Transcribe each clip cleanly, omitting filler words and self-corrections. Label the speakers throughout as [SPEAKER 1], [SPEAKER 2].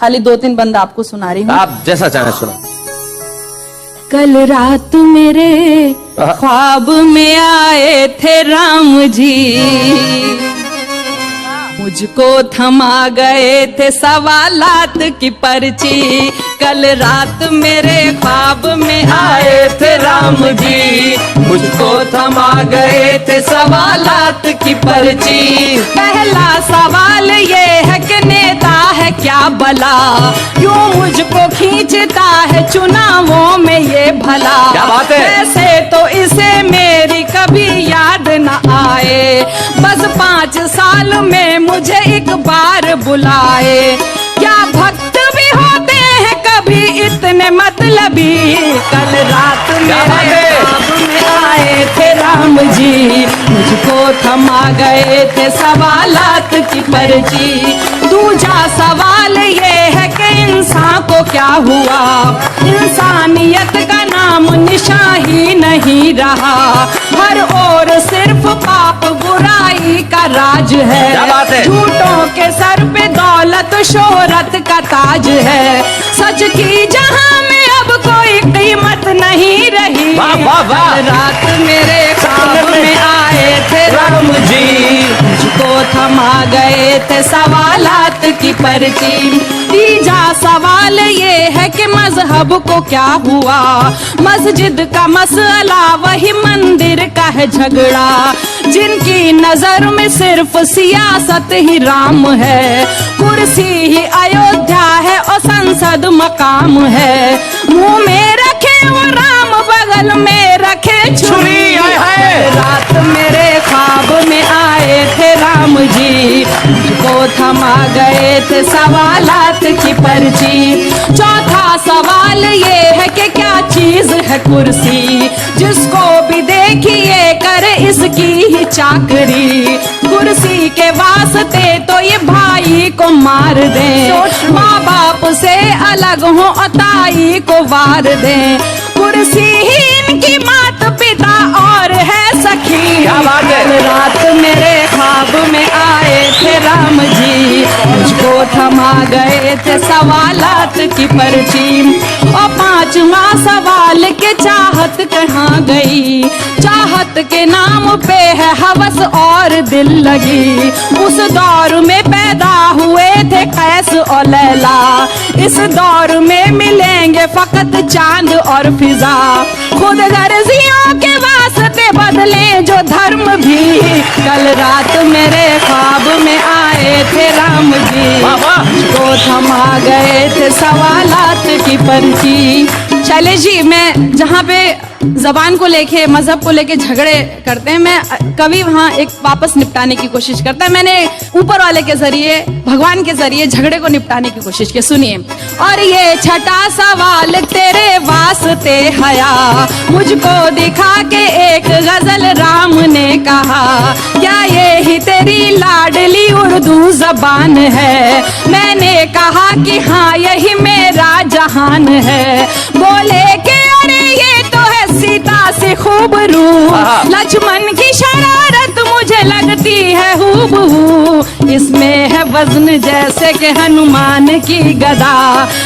[SPEAKER 1] खाली 2-3 बंद आपको सुना रही हूँ।
[SPEAKER 2] आप जैसा चाहे सुनो।
[SPEAKER 1] कल रात मेरे ख्वाब में आए थे राम जी, मुझको थमा गए थे सवालात की पर्ची। कल रात मेरे ख्वाब में आए थे राम जी, मुझको थमा गए थे सवालात की पर्ची। पहला सवाल ये है कि नेता है क्या भला, क्यों मुझको खींचता है चुनावों में ये भला।
[SPEAKER 2] क्या बात है?
[SPEAKER 1] वैसे तो इसे मेरी कभी याद न आए, बस 5 साल में मुझे एक बार बुलाए। क्या भक्त भी होते हैं कभी इतने मतलबी, कल रात मेरे ख्वाब में आए थे राम जी, मुझको थमा गए थे सवालात की पर्ची। दूसरा सवाल ये है कि इंसान को क्या हुआ, इंसानियत का नाम निशान ही नहीं रहा, हर ओर सिर्फ पाप बुराई का राज है।
[SPEAKER 2] क्या बात है?
[SPEAKER 1] झूठों के सर पे दौलत शोहरत का ताज है, सच की जहां में अब कोई कीमत नहीं रही।
[SPEAKER 2] वाह वाह वाह।
[SPEAKER 1] रात मेरे ख्वाब में आए थे राम जी, मुझको थमा गए थे सवालात की पर्ची। तीसरा सवाल ये है कि मजहब को क्या हुआ, मस्जिद का मसला वही मंदिर का है झगड़ा, जिनकी नजर में सिर्फ सियासत ही राम है, कुर्सी ही अयोध्या है और संसद मकाम है। मुंह में रखे वो राम, बगल में रखे छुरी। रात मेरे ख्वाब में आए थे राम जी, मुझको थमा गए थे सवालात की पर्ची। चौथा सवाल ये है कि क्या चीज है कुर्सी, जिसको भी देखिए करे इसकी ही चाकरी, कुर्सी के वास्ते तो ये भाई को मार दें, माँ बाप से अलग हो अताई को वार दें, कुर्सी ही इनकी माता पिता और है सखी।
[SPEAKER 2] क्या बात है?
[SPEAKER 1] कल रात मेरे ख्वाब में आए थे राम जी, मुझको थमा गए थे सवालात की पर्ची। और 5वां सवाल के चाहत कहाँ गई, चाहत के नाम पे है हवस और दिल लगी, उस दौर में पैदा हुए थे कैस और लैला, इस दौर में मिलेंगे फकत चांद और फिजा, खुद गर्जियों के वास्ते बदले जो धर्म भी। कल रात मेरे ख्वाब में आए थे राम जी, मुझको थमा गए थे सवालात की पर्ची। चले जी, मैं जहाँ पे जबान को लेके मजहब को लेके झगड़े करते हैं, मैं कवि वहाँ एक वापस निपटाने की कोशिश करता है। मैंने ऊपर वाले के जरिए, भगवान के जरिए झगड़े को निपटाने की कोशिश की, सुनिए। और ये छठा सवाल तेरे वास्ते हया, मुझको दिखा के एक गजल राम ने कहा, क्या ये ही तेरी लाडली उर्दू जबान है। मैंने कहा कि हाँ यही मेरा जहान है। बोले कि अरे ये तो है सीता से खूब रूह, लक्ष्मण की शरारत मुझे लगती है हूबहू, इसमें है वजन जैसे कि हनुमान की गदा,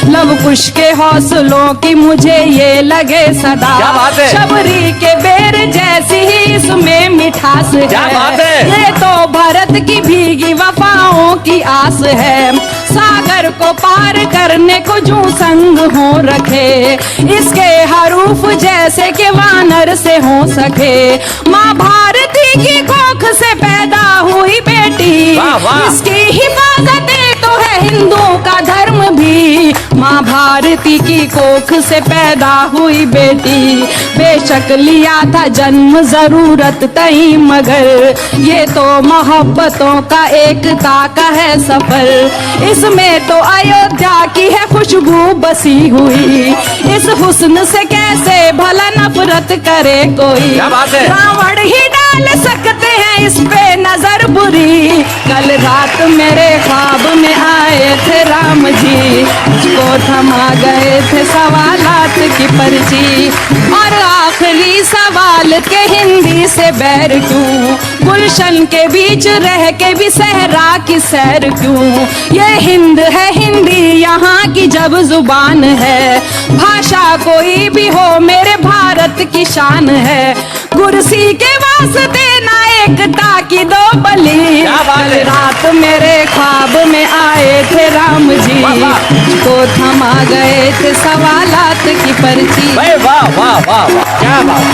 [SPEAKER 1] लव कुश के हौसलों की मुझे ये लगे सदा।
[SPEAKER 2] क्या बात है?
[SPEAKER 1] शबरी के बेर जैसी ही इसमें मिठास है।
[SPEAKER 2] क्या बात है?
[SPEAKER 1] ये तो भरत की भीगी वफाओं की आस है, सागर को पार करने को जो संग हो रखे, इसके हरूफ जैसे कि वानर से हो सके। माँ भारती की कोख से पैदा हुई बेटी,
[SPEAKER 2] वाह वाह।
[SPEAKER 1] इसकी हिफाजत तो है हिंदू का धर्म भी। माँ भारती की कोख से पैदा हुई बेटी, बेशक लिया था जन्म जरूरत तई, मगर ये तो मोहब्बतों का एकता का है सफर, इसमें तो अयोध्या की है खुशबू बसी हुई, इस हुस्न से कैसे भला नफरत करे कोई।
[SPEAKER 2] क्या बात है?
[SPEAKER 1] रावण ही डाल सकते हैं इस पे नजर बुरी। कल रात मेरे ख्वाब में आए थे राम जी, मुझको थमा गए थे सवालात की पर्ची। और आखिरी सवाल के हिंदी से बैर क्यों, गुलशन के बीच रह के भी सहरा की सैर क्यों, ये हिंद है हिंदी यहाँ सब जुबान है। भाषा कोई भी हो मेरे भारत की शान है। कुर्सी के वास्ते ना एकता की दो बलि।
[SPEAKER 2] क्या बात है।
[SPEAKER 1] कल रात मेरे ख्वाब में आए थे राम जी,
[SPEAKER 2] वाह, वाह।
[SPEAKER 1] मुझको थमा गए थे सवालात की पर्ची।
[SPEAKER 2] भाई वाह वाह वाह वाह, क्या बात।